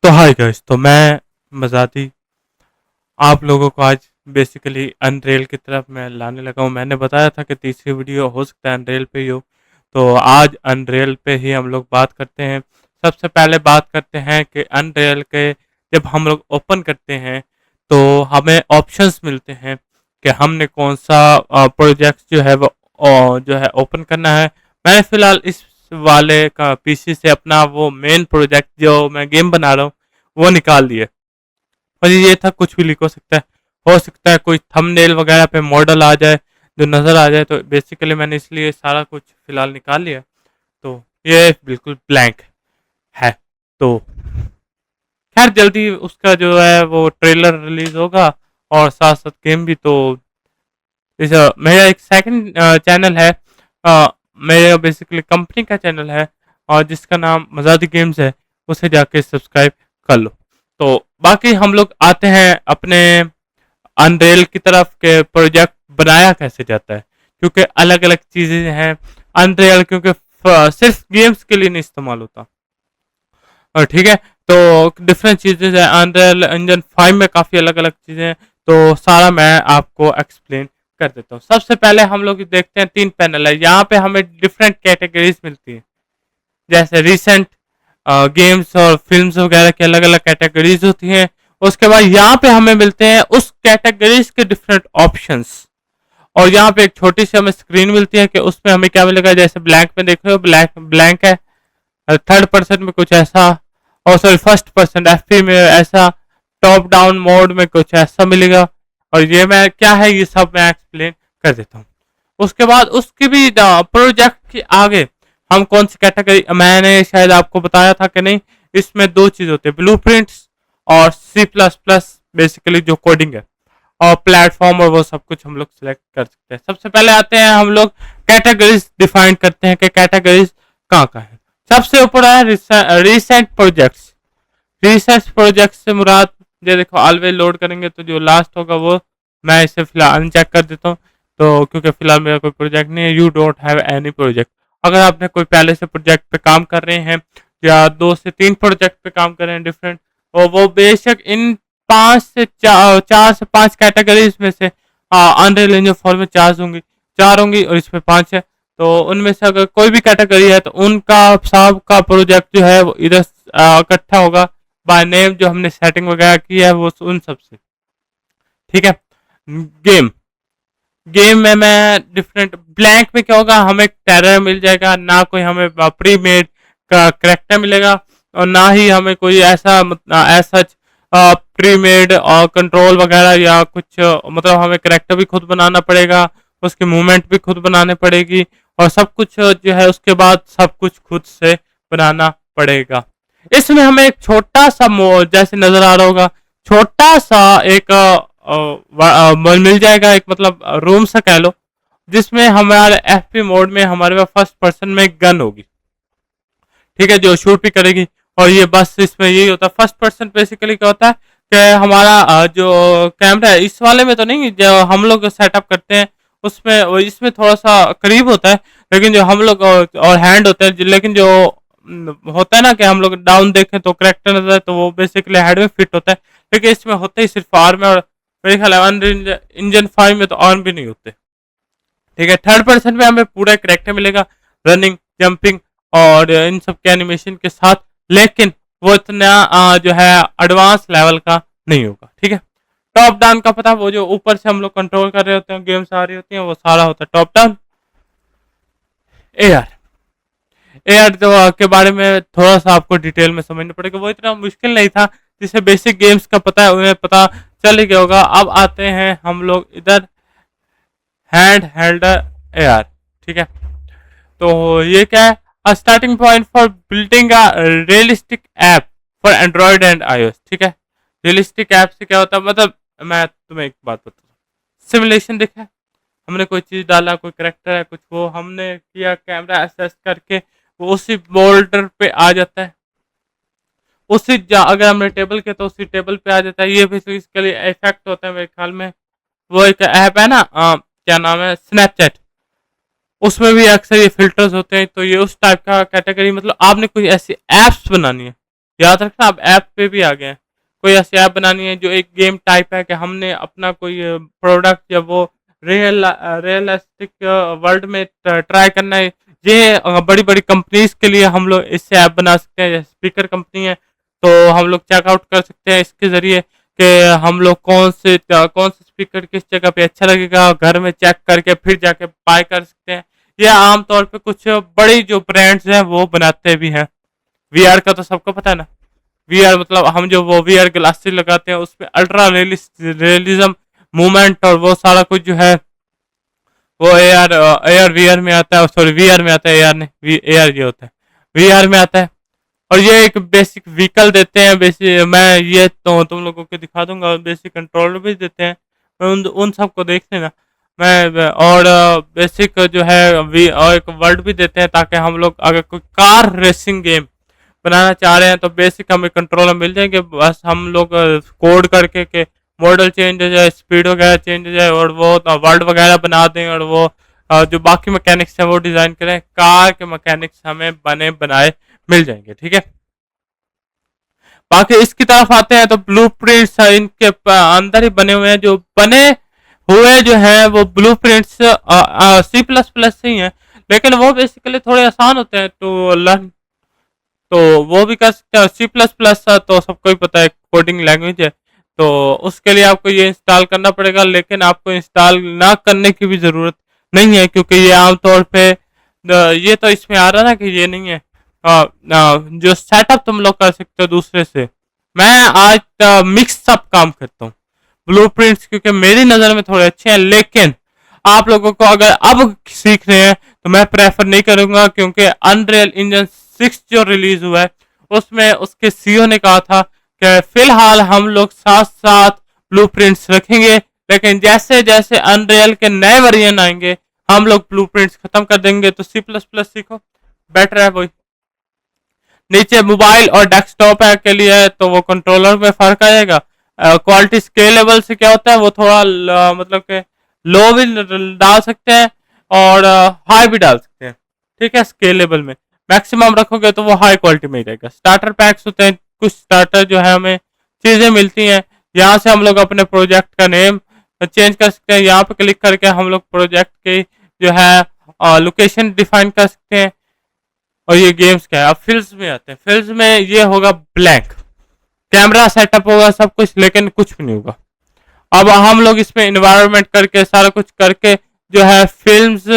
तो hi guys, तो मैं मज़ाती आप लोगों को आज बेसिकली अनरेल की तरफ मैं लाने लगा हूँ। मैंने बताया था कि तीसरी वीडियो हो सकता है अनरेल पे ही हो, तो आज अनरेल पे ही हम लोग बात करते हैं। सबसे पहले बात करते हैं कि अनरेल के जब हम लोग ओपन करते हैं तो हमें ऑप्शंस मिलते हैं कि हमने कौन सा प्रोजेक्ट जो है वो जो है ओपन करना है। मैंने फ़िलहाल इस वाले का पीसी से अपना वो मेन प्रोजेक्ट जो मैं गेम बना रहा हूँ वो निकाल दिए। और ये था कुछ भी लीक हो सकता है कोई थंबनेल वगैरह पे मॉडल आ जाए जो नज़र आ जाए, तो बेसिकली मैंने इसलिए सारा कुछ फ़िलहाल निकाल लिया। तो ये बिल्कुल ब्लैंक है। तो खैर जल्दी उसका जो है वो ट्रेलर रिलीज़ होगा और साथ साथ गेम भी। तो इस मेरा एक सेकंड चैनल है, मेरा बेसिकली कंपनी का चैनल है और जिसका नाम मज़ादी गेम्स है, उसे जाके सब्सक्राइब कर लो। तो बाकी हम लोग आते हैं अपने अनरेल की तरफ के प्रोजेक्ट बनाया कैसे जाता है, क्योंकि अलग अलग चीज़ें हैं अनरेल, क्योंकि सिर्फ गेम्स के लिए नहीं इस्तेमाल होता। और ठीक है, तो डिफरेंट चीज़ें हैं अनरियल इंजन 5 में, काफ़ी अलग अलग चीज़ें हैं। तो सारा मैं आपको एक्सप्लेन कर देता हूँ। सबसे पहले हम लोग देखते हैं, 3 पैनल है यहाँ पे, हमें डिफरेंट कैटेगरीज मिलती है। जैसे रिसेंट गेम्स और फिल्म्स वगैरह की अलग अलग कैटेगरीज होती हैं। उसके बाद यहाँ पे हमें मिलते हैं उस कैटेगरीज के डिफरेंट ऑप्शंस। और यहाँ पे एक छोटी सी हमें स्क्रीन मिलती है कि उसमें हमें क्या मिलेगा। जैसे ब्लैंक में देख रहे हो, ब्लैंक ब्लैंक है। थर्ड पर्सन में कुछ ऐसा, और सॉरी फर्स्ट पर्सन एफपी में ऐसा, टॉप डाउन मोड में कुछ ऐसा मिलेगा। और ये मैं क्या है ये सब मैं एक्सप्लेन कर देता हूँ। उसके बाद उसकी भी प्रोजेक्ट के आगे हम कौन सी कैटेगरी, मैंने शायद आपको बताया था कि नहीं, इसमें दो चीज होते हैं, ब्लू और C++ बेसिकली जो कोडिंग है, और प्लेटफॉर्म और वो सब कुछ हम लोग सिलेक्ट कर सकते हैं। सबसे पहले आते हैं हम लोग कैटेगरीज डिफाइन करते हैं कि कैटेगरीज कहाँ कहाँ है। सबसे ऊपर है रिसेंट प्रोजेक्ट्स। रिसेंट प्रोजेक्ट से मुराद, ये देखो ऑलवेज लोड करेंगे तो जो लास्ट होगा वो, मैं इसे फिलहाल अनचेक कर देता हूँ। तो क्योंकि फिलहाल मेरा कोई प्रोजेक्ट नहीं है, you don't have any project. अगर आपने कोई पहले से प्रोजेक्ट पे काम कर रहे हैं या 2 से 3 प्रोजेक्ट पे काम कर रहे हैं डिफरेंट, और वो बेशक इन 4 से 5 कैटेगरीज में से, अनरियल इंजन 4 में 4 होंगी और इसमें 5 है। तो उनमें से अगर कोई भी कैटेगरी है तो उनका सब का प्रोजेक्ट जो है वो इधर इकट्ठा होगा बाय नेम, जो हमने सेटिंग वगैरह की है वो उन सब से। ठीक है। गेम गेम में मैं डिफरेंट, ब्लैंक में क्या होगा, हमें टेरर मिल जाएगा, ना कोई हमें प्री मेड का करेक्टर मिलेगा और ना ही हमें कोई ऐसा ऐसा प्री मेड और कंट्रोल वगैरह या कुछ, मतलब हमें करेक्टर भी खुद बनाना पड़ेगा, उसकी मूवमेंट भी खुद बनाने पड़ेगी, और सब कुछ जो है उसके बाद सब कुछ खुद से बनाना पड़ेगा। इसमें हमें एक छोटा सा जैसे नजर आ रहा होगा, छोटा सा एक मिल जाएगा, एक मतलब रूम सा कह लो, जिसमें हमारे एफपी मोड में हमारे पास फर्स्ट पर्सन में गन होगी। ठीक है, जो शूट भी करेगी। और ये बस इसमें यही होता है। फर्स्ट पर्सन बेसिकली क्या होता है कि हमारा जो कैमरा है, इस वाले में तो नहीं, जो हम लोग सेटअप करते हैं उसमें, इसमें थोड़ा सा करीब होता है, लेकिन जो हम लोग और हैंड होता है, लेकिन जो होता है ना कि हम लोग डाउन देखें तो करेक्टर नजर है, तो वो बेसिकली हेड में फिट होता है। लेकिन इसमें होते ही सिर्फ आर्म है, और मेरे ख्याल है इंजन 5 में तो आर्म भी नहीं होते। ठीक है। थर्ड पर्सन में हमें पूरा करेक्टर मिलेगा, रनिंग, जंपिंग और इन सब के एनिमेशन के साथ, लेकिन वो इतना जो है एडवांस लेवल का नहीं होगा। ठीक है। टॉप डाउन का पता, वो जो ऊपर से हम लोग कंट्रोल कर रहे होते हैं, गेम्स आ रही होती हैं, वो सारा होता है टॉप डाउन। एआर एआर तो के बारे में थोड़ा सा आपको डिटेल में समझना पड़ेगा, वो इतना मुश्किल नहीं था, जिसे बेसिक गेम्स का पता है उन्हें पता चल ही गया होगा। अब आते हैं हम लोग इधर हैंड हेल्डर एआर। ठीक है। तो ये क्या है, starting point for building a realistic app for Android and iOS. ठीक है। रियलिस्टिक ऐप से क्या होता है, मतलब मैं तुम्हें एक बात बताता हूँ। सिमुलेशन देखा है, हमने कोई चीज़ डाला, कोई करेक्टर है कुछ, वो हमने किया, कैमरा एसेस करके वो उसी बोल्डर पे आ जाता है, अगर हमने टेबल किया तो उसी टेबल पे आ जाता है। ये भी इसके लिए इफेक्ट होता है मेरे ख्याल में। वो एक ऐप है ना, क्या नाम है, स्नैपचैट, उसमें भी अक्सर ये फिल्टर्स होते हैं। तो ये उस टाइप का कैटेगरी, मतलब आपने कोई ऐसी एप्स बनानी है याद रखना, अब ऐप पे भी आ गए हैं। कोई ऐसी ऐप बनानी है जो एक गेम टाइप है कि हमने अपना कोई प्रोडक्ट या वो रियलिस्टिक वर्ल्ड में ट्राई करना है। ये बड़ी बड़ी कंपनीज के लिए हम लोग इससे ऐप बना सकते हैं। जैसे स्पीकर कंपनी है, तो हम लोग चेकआउट कर सकते हैं इसके ज़रिए कि हम लोग कौन से स्पीकर किस जगह पे अच्छा लगेगा, घर में चेक करके फिर जाके बाय कर सकते हैं। ये आमतौर पे कुछ बड़ी जो ब्रांड्स हैं वो बनाते भी हैं। वीआर का तो सबको पता है ना। वीआर मतलब हम जो वो वीआर ग्लासेस लगाते हैं उसमें अल्ट्रा रियलिज्म मूवमेंट और वो सारा कुछ जो है वो ए आर वीआर में आता है। सॉरी, वीआर में आता है, ए आर नहीं, ए आर ये होता है, वीआर में आता है। और ये एक बेसिक व्हीकल देते हैं। बेसिक मैं ये तो तुम लोगों को दिखा दूंगा, बेसिक कंट्रोलर भी देते हैं। मैं उन सबको देख लेना। मैं और बेसिक जो है और एक वर्ड भी देते हैं, ताकि हम लोग अगर कोई कार रेसिंग गेम बनाना चाह रहे हैं तो बेसिक हमें कंट्रोलर मिल जाएंगे। बस हम लोग कोड करके के मॉडल चेंज हो जाए, स्पीड वगैरह चेंज हो जाए और वो वर्ड वगैरह बना दें, और वो जो बाकी मैकेनिक्स है वो डिज़ाइन करें। कार के मैकेनिक्स हमें बने बनाए मिल जाएंगे, ठीक है। बाकी इसकी तरफ आते हैं तो ब्लूप्रिंट्स इनके अंदर ही बने हुए हैं। जो बने हुए जो हैं वो ब्लूप्रिंट्स C++ से ही हैं, लेकिन वो बेसिकली थोड़े आसान होते हैं तो लर्न, तो वो भी कर सकते हैं। C++ तो सबको ही पता है कोडिंग लैंग्वेज है, तो उसके लिए आपको ये इंस्टॉल करना पड़ेगा। लेकिन आपको इंस्टॉल ना करने की भी ज़रूरत नहीं है, क्योंकि ये आमतौर पे ये तो इसमें आ रहा ना कि ये नहीं है। जो सेटअप तुम लोग कर सकते हो दूसरे से, मैं आज मिक्स अप काम करता हूँ। ब्लूप्रिंट्स क्योंकि मेरी नज़र में थोड़े अच्छे हैं, लेकिन आप लोगों को अगर अब सीख रहे हैं तो मैं प्रेफर नहीं करूंगा, क्योंकि अनरियल इंजन 6 जो रिलीज हुआ है उसमें उसके सीईओ ने कहा था कि फिलहाल हम लोग साथ साथ ब्लूप्रिंट्स रखेंगे, लेकिन जैसे जैसे अनरियल के नए वेरिएंट आएंगे हम लोग ब्लूप्रिंट्स खत्म कर देंगे। तो C++ सीखो, बेटर है वही। नीचे मोबाइल और डेस्कटॉप है के लिए है, तो वो कंट्रोलर में फर्क आएगा। क्वालिटी स्केलेबल से क्या होता है, वो थोड़ा मतलब के लो भी डाल सकते हैं और हाई भी डाल सकते हैं, ठीक है। स्केलेबल में मैक्सिमम रखोगे तो वो हाई क्वालिटी में ही रहेगा। स्टार्टर पैक्स होते हैं, कुछ स्टार्टर जो है हमें चीज़ें मिलती हैं, यहाँ से हम लोग अपने प्रोजेक्ट का नेम चेंज कर सकते हैं। यहाँ पे क्लिक करके हम लोग प्रोजेक्ट की जो है लोकेशन डिफाइन कर सकते हैं। और ये गेम्स क्या है, अब फिल्स में आते हैं। फिल्स में ये होगा ब्लैंक, कैमरा सेटअप होगा सब कुछ, लेकिन कुछ भी नहीं होगा। अब हम लोग इसमें इन्वायरमेंट करके सारा कुछ करके जो है फिल्म्स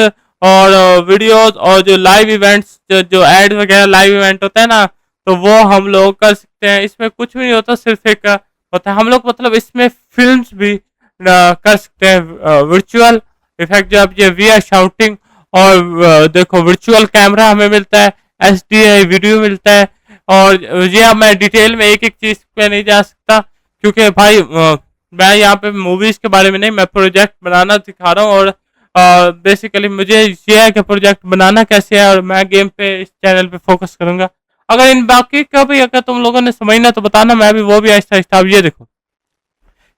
और वीडियोस और जो लाइव इवेंट्स, जो एड वगैरह लाइव इवेंट होता है ना, तो वो हम लोग कर सकते हैं। इसमें कुछ भी नहीं होता, सिर्फ एक होता है। हम लोग मतलब इसमें फिल्म्स भी कर सकते हैं। वर्चुअल इफेक्ट जो अब ये वी आर शाउटिंग, और देखो वर्चुअल कैमरा हमें मिलता है, HDI वीडियो मिलता है। और ये अब मैं डिटेल में एक एक चीज़ पे नहीं जा सकता, क्योंकि भाई मैं यहाँ पे मूवीज के बारे में नहीं, मैं प्रोजेक्ट बनाना सिखा रहा हूँ। और बेसिकली मुझे ये है कि प्रोजेक्ट बनाना कैसे है, और मैं गेम पे इस चैनल पे फोकस करूंगा। अगर इन बाकी का भी अगर तुम लोगों ने समझना तो बताना, मैं भी वो भी आहिस्ता आहिस्ता। अब ये देखो,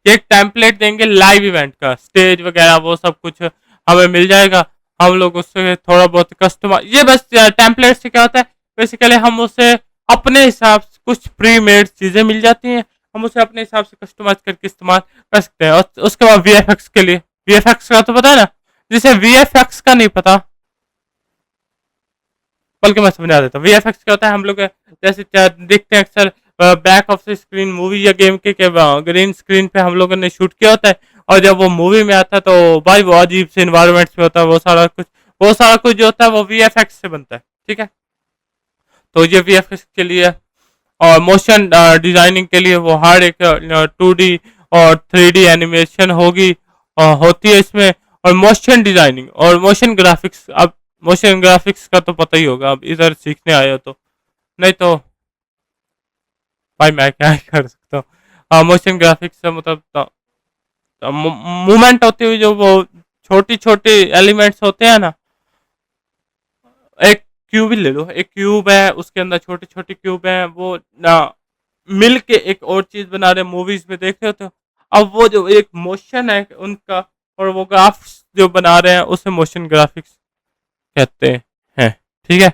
ये एक टेम्पलेट देंगे लाइव इवेंट का, स्टेज वगैरह वो सब कुछ हमें मिल जाएगा। हम लोग उससे थोड़ा बहुत कस्टमाइज, ये बस टेम्पलेट से क्या होता है, बेसिकली हम उसे अपने हिसाब से कुछ प्री मेड चीज़ें मिल जाती हैं, हम उसे अपने हिसाब से कस्टमाइज करके इस्तेमाल कर सकते हैं। और उसके बाद VFX के लिए, VFX का तो पता है ना, जिसे VFX का नहीं पता, बल्कि मैं समझा देता हूँ। VFX क्या होता है, हम लोग जैसे देखते हैं अक्सर back of the screen movie या गेम के ग्रीन स्क्रीन पे हम लोगों ने शूट किया होता है, और जब वो मूवी में आता है तो भाई वो अजीब से इन्वायरमेंट्स में होता है। वो सारा कुछ जो होता है वो VFX से बनता है, ठीक है। तो ये VFX के लिए, और मोशन डिजाइनिंग के लिए वो हर एक 2D और 3D एनिमेशन होती है इसमें। और मोशन डिजाइनिंग और मोशन ग्राफिक्स, अब मोशन ग्राफिक्स का तो पता ही होगा, अब इधर सीखने आए हो तो। नहीं तो भाई मैं क्या ही कर सकता हूँ। मोशन ग्राफिक्स से मतलब मूवमेंट होती हुई जो वो छोटी छोटी एलिमेंट्स होते हैं ना, एक क्यूब ही ले लो, एक क्यूब है उसके अंदर छोटे छोटे क्यूब हैं, वो ना मिल के एक और चीज बना रहे, मूवीज में देख रहे होते हो। अब वो जो एक मोशन है उनका, और वो ग्राफ्स जो बना रहे हैं उसे मोशन ग्राफिक्स कहते हैं, ठीक है।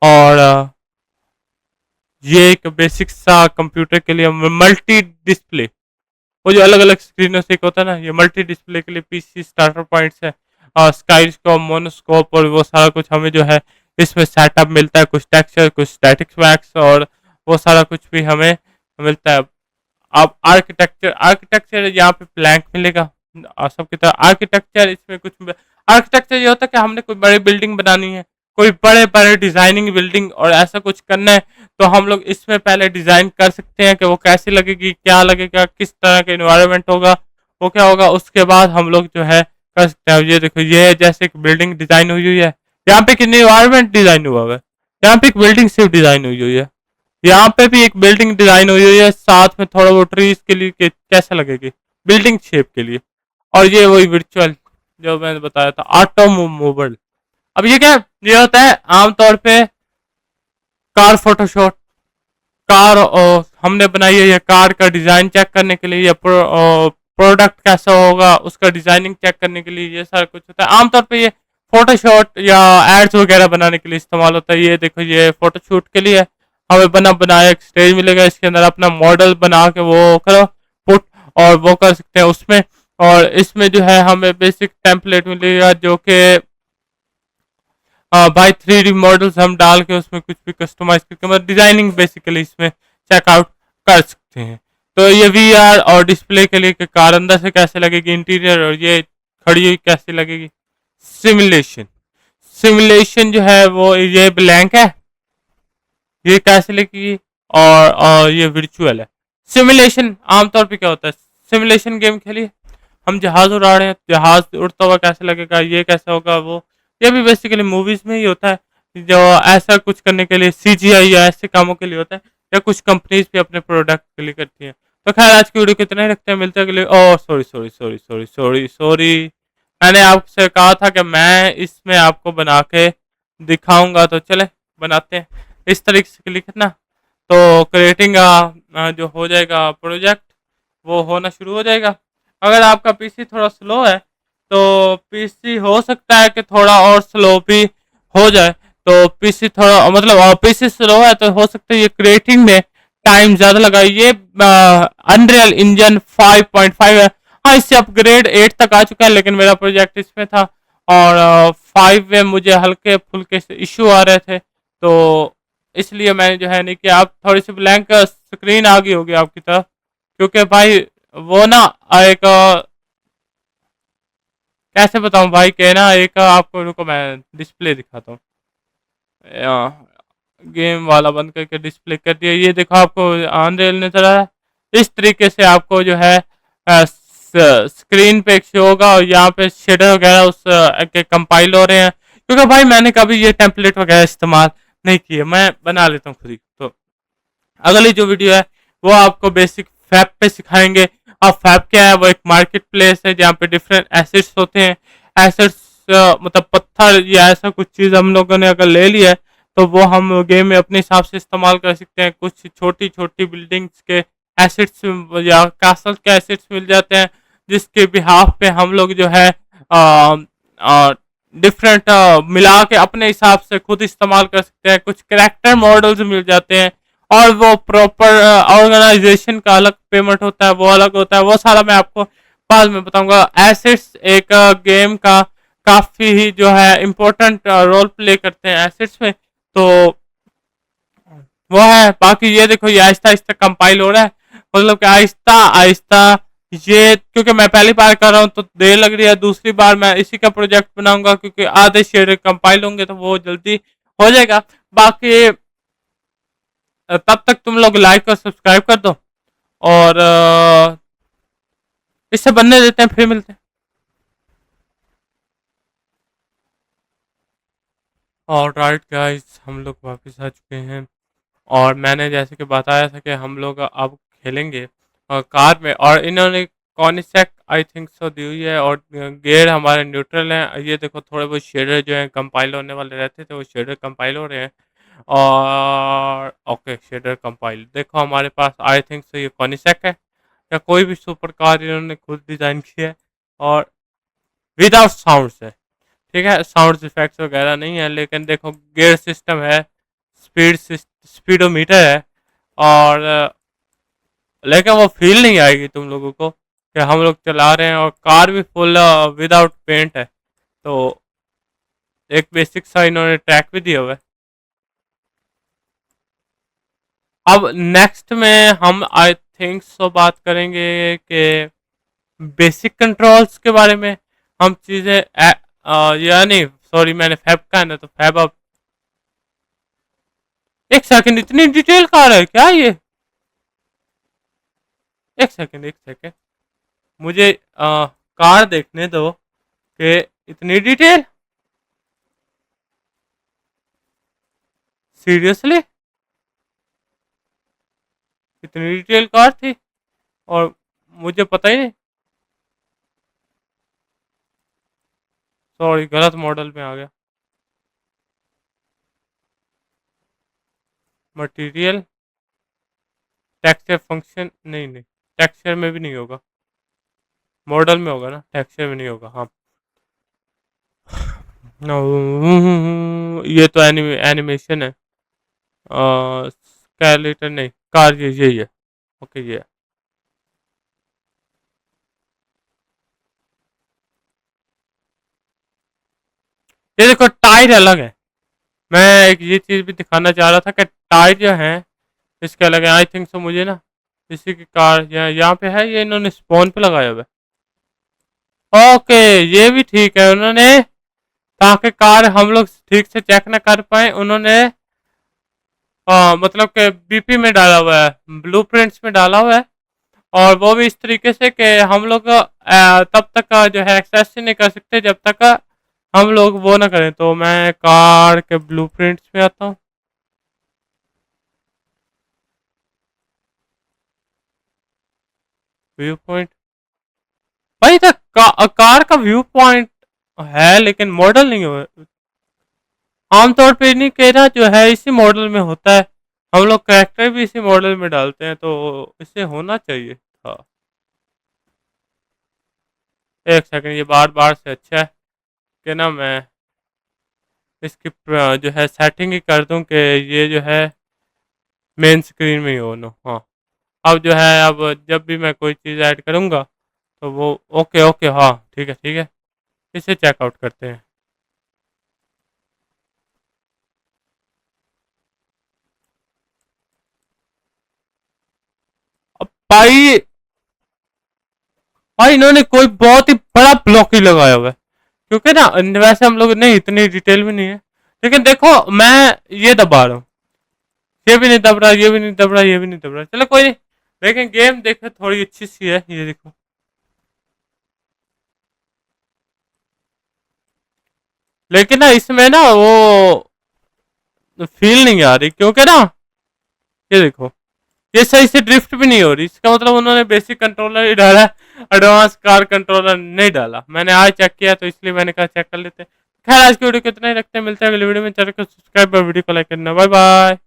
और ये एक बेसिक सा कंप्यूटर के लिए मल्टी डिस्प्ले, वो जो अलग अलग स्क्रीनों से एक होता है ना, ये मल्टी डिस्प्ले के लिए पीसी स्टार्टर पॉइंट्स है। और स्काईस्कोप, मोनोस्कोप और वो सारा कुछ हमें जो है इसमें सेटअप मिलता है, कुछ टेक्सचर, कुछ स्टैटिक्स मैक्स और वो सारा कुछ भी हमें मिलता है। अब आर्किटेक्चर, आर्किटेक्चर यहाँ पे प्लैंक मिलेगा सबकी तरह। आर्किटेक्चर इसमें कुछ, आर्किटेक्चर ये होता है कि हमने कोई बड़ी बिल्डिंग बनानी है, कोई बड़े बड़े डिजाइनिंग बिल्डिंग और ऐसा कुछ करना है, तो हम लोग इसमें पहले डिजाइन कर सकते हैं कि वो कैसी लगेगी, क्या लगेगा, किस तरह का इन्वायरमेंट होगा, वो क्या होगा, उसके बाद हम लोग जो है कर सकते हैं। ये देखो, ये जैसे एक बिल्डिंग डिजाइन हुई हुई है, यहाँ पे कितनी इन्वायरमेंट डिजाइन हुआ है, यहाँ पे एक बिल्डिंग सिर्फ डिजाइन हुई हुई है, यहाँ पे भी एक बिल्डिंग डिजाइन हुई हुई है, साथ में थोड़ा वो ट्रीज के लिए कैसा लगेगी बिल्डिंग शेप के लिए। और ये वही वर्चुअल जो मैंने बताया था, ऑटोमोबाइल। अब ये क्या, ये होता है आमतौर पे कार फोटोशॉप, कार हमने बनाई है, ये कार का डिजाइन चेक करने के लिए, या प्रोडक्ट कैसा होगा उसका डिजाइनिंग चेक करने के लिए, ये सारा कुछ होता है। आमतौर पे ये फोटोशॉट या एड्स वगैरह बनाने के लिए इस्तेमाल होता है। ये देखो, ये फोटोशूट के लिए हमें बना बनाया एक स्टेज मिलेगा, इसके अंदर अपना मॉडल बना के वो करो पुट, और वो कर सकते हैं उसमें। और इसमें जो है हमें बेसिक टेम्पलेट मिलेगा जो कि बाई 3D मॉडल्स हम डाल के उसमें कुछ भी कस्टमाइज करके मतलब डिजाइनिंग बेसिकली इसमें चेकआउट कर सकते हैं। तो ये VR और डिस्प्ले के लिए कि कार अंदर से कैसे लगेगी इंटीरियर, और ये खड़ी हुई कैसे लगेगी। सिमुलेशन, सिमुलेशन जो है वो ये ब्लैंक है, ये कैसे लगेगी, और ये वर्चुअल है। सिमुलेशन आमतौर पे क्या होता है, सिमुलेशन गेम खेलिए, हम जहाज उड़ा रहे हैं, जहाज उड़ता हुआ कैसे लगेगा, ये कैसे होगा वो, ये भी बेसिकली मूवीज में ही होता है। जो ऐसा कुछ करने के लिए CGI या ऐसे कामों के लिए होता है, या कुछ कंपनीज भी अपने प्रोडक्ट के लिए करती हैं। तो खैर आज की वीडियो कितने ही रखते हैं, मिलते हैं अगले। Oh sorry sorry sorry sorry sorry sorry, मैंने आपसे कहा था कि मैं इसमें आपको बना के दिखाऊंगा, तो चले बनाते हैं इस तरीके से क्लिक करना, तो क्रिएटिंग जो हो जाएगा प्रोजेक्ट, वो होना शुरू हो जाएगा। अगर आपका पीसी थोड़ा स्लो है तो पीसी हो सकता है कि थोड़ा और स्लो भी हो जाए। तो पीसी थोड़ा मतलब पीसी स्लो है तो हो सकता है ये क्रिएटिंग में टाइम ज़्यादा लगा। ये अनरियल इंजन 5.5 है, हाँ इससे अपग्रेड 8 तक आ चुका है, लेकिन मेरा प्रोजेक्ट इसमें था और 5 में मुझे हल्के फुल्के से इशू आ रहे थे, तो इसलिए मैंने जो है नहीं कि आप थोड़ी सी ब्लैंक स्क्रीन आ गई होगी आपकी तरफ, क्योंकि भाई वो ना एक कैसे बताऊं भाई, कहना एक आपको, रुको मैं डिस्प्ले दिखाता हूँ। गेम वाला बंद करके डिस्प्ले कर दिया, ये देखो आपको अनरियल नजर आ रहा है। इस तरीके से आपको जो है स्क्रीन पे एक शो होगा, और यहाँ पे शेडर वगैरह उस के कंपाइल हो रहे हैं, क्योंकि भाई मैंने कभी ये टेम्पलेट वगैरह इस्तेमाल नहीं किए, मैं बना लेता हूँ खुद ही। तो अगली जो वीडियो है वो आपको बेसिक फैब पे सिखाएंगे। अब फैब क्या है, वो एक मार्केट प्लेस है जहाँ पे डिफरेंट एसेट्स होते हैं। एसेट्स मतलब पत्थर या ऐसा कुछ चीज़ हम लोगों ने अगर ले लिया है तो वो हम गेम में अपने हिसाब से इस्तेमाल कर सकते हैं। कुछ छोटी छोटी बिल्डिंग्स के एसेट्स या कासल के एसेट्स मिल जाते हैं, जिसके बिहाफ पे हम लोग जो है डिफरेंट मिला के अपने हिसाब से खुद इस्तेमाल कर सकते हैं। कुछ करेक्टर मॉडल्स मिल जाते हैं, और वो प्रॉपर ऑर्गेनाइजेशन का अलग पेमेंट होता है, वो अलग होता है, वो सारा मैं आपको बाद में बताऊंगा। एसेट्स एक गेम का काफी ही जो है इम्पोर्टेंट रोल प्ले करते हैं एसेट्स में, तो वो है। बाकी ये देखो, ये आहिस्ता आहिस्ता कंपाइल हो रहा है, मतलब कि आहिस्ता आहिस्ता। ये क्योंकि मैं पहली बार कर रहा हूँ तो देर लग रही है, दूसरी बार मैं इसी का प्रोजेक्ट बनाऊंगा क्योंकि आधे शेयर कंपाइल होंगे तो वो जल्दी हो जाएगा। बाकी तब तक तुम लोग लाइक और सब्सक्राइब कर दो, और इससे बनने देते हैं, फिर मिलते हैं। और राइट गाइस, हम लोग वापस आ चुके हैं, और मैंने जैसे कि बताया था कि हम लोग अब खेलेंगे कार में, और इन्होंने कॉनिसेक आई थिंक सो दी हुई है, और गेयर हमारे न्यूट्रल हैं। ये देखो थोड़े बहुत शेडर जो हैं कंपाइल होने वाले रहते थे, वो शेडर कंपाइल हो रहे हैं। और ओके, शेडर कंपाइल देखो हमारे पास आई थिंक सो ये कॉनिसेक है, या कोई भी सुपर कार इन्होंने खुद डिज़ाइन की है, और विदाउट साउंड है। ठीक है, साउंड इफेक्ट्स वगैरह नहीं है, लेकिन देखो गियर सिस्टम है, स्पीडोमीटर है, और लेकिन वो फील नहीं आएगी तुम लोगों को कि हम लोग चला रहे हैं, और कार भी फुल विदाउट पेंट है। तो एक बेसिक सा इन्होंने ट्रैक भी दिया हुआ है। अब नेक्स्ट में हम आई थिंक सो बात करेंगे कि बेसिक कंट्रोल्स के बारे में। हम चीज़ें यानी सॉरी, मैंने फैब का है ना, तो फैब अब एक सेकंड, इतनी डिटेल कार है क्या ये? एक सेकंड, एक सेकंड, मुझे कार देखने दो कि इतनी डिटेल, सीरियसली इतनी डिटेल कार थी और मुझे पता ही नहीं। सॉरी, गलत मॉडल में आ गया। मटेरियल, टेक्सचर फंक्शन, नहीं नहीं, टेक्सचर में भी नहीं होगा, मॉडल में होगा ना, टेक्सचर में नहीं होगा। हाँ, ये तो एनिमेशन है। स्केलेटन नहीं, कार ये यही है। ओके, ये है। ये देखो, टायर अलग है। मैं एक ये चीज़ भी दिखाना चाह रहा था कि टायर जो है इसके अलग है। आई थिंक सो, मुझे ना इसी की कार यहाँ पे है, ये इन्होंने स्पॉन पे लगाया हुआ है। ओके, ये भी ठीक है उन्होंने, ताकि कार हम लोग ठीक से चेक ना कर पाए, उन्होंने मतलब कि बीपी में डाला हुआ है, ब्लूप्रिंट्स में डाला हुआ है। और वो भी इस तरीके से कि हम लोग तब तक जो है एक्सेस ही नहीं कर सकते जब तक हम लोग वो ना करें। तो मैं कार के ब्लूप्रिंट्स में आता हूँ। व्यू पॉइंट, भाई तो कार का व्यू पॉइंट है लेकिन मॉडल नहीं हो। आमतौर पे नहीं कहना जो है इसी मॉडल में होता है, हम लोग कैरेक्टर भी इसी मॉडल में डालते हैं, तो इसे होना चाहिए। हाँ, एक सेकंड, ये बार बार से अच्छा है कि ना मैं इसकी जो है सेटिंग ही कर दूं कि ये जो है मेन स्क्रीन में ही हो नो। हाँ, अब जो है, अब जब भी मैं कोई चीज़ ऐड करूंगा तो वो ओके ओके, हाँ ठीक है ठीक है, इसे चेकआउट करते हैं। अब भाई, भाई इन्होंने कोई बहुत ही बड़ा ब्लॉक ही लगाया हुआ है, क्योंकि ना वैसे हम लोग नहीं, इतनी डिटेल भी नहीं है। लेकिन देखो, मैं ये दबा रहा हूँ, ये भी नहीं दब रहा, ये भी नहीं दब रहा, ये भी नहीं दब रहा, चलो कोई नहीं। लेकिन गेम देखो थोड़ी अच्छी सी है, ये देखो। लेकिन ना इसमें ना वो फील नहीं आ रही, क्योंकि ना ये देखो, ये सही से ड्रिफ्ट भी नहीं हो रही। इसका मतलब उन्होंने बेसिक कंट्रोलर ही डाला है, एडवांस कार कंट्रोलर नहीं डाला। मैंने आज चेक किया तो इसलिए मैंने कहा चेक कर लेते हैं। खैर, आज की वीडियो कितना ही रखते हैं, मिलते हैं अगली वीडियो में। चैनल को सब्सक्राइब और वीडियो को लाइक करना। Bye bye.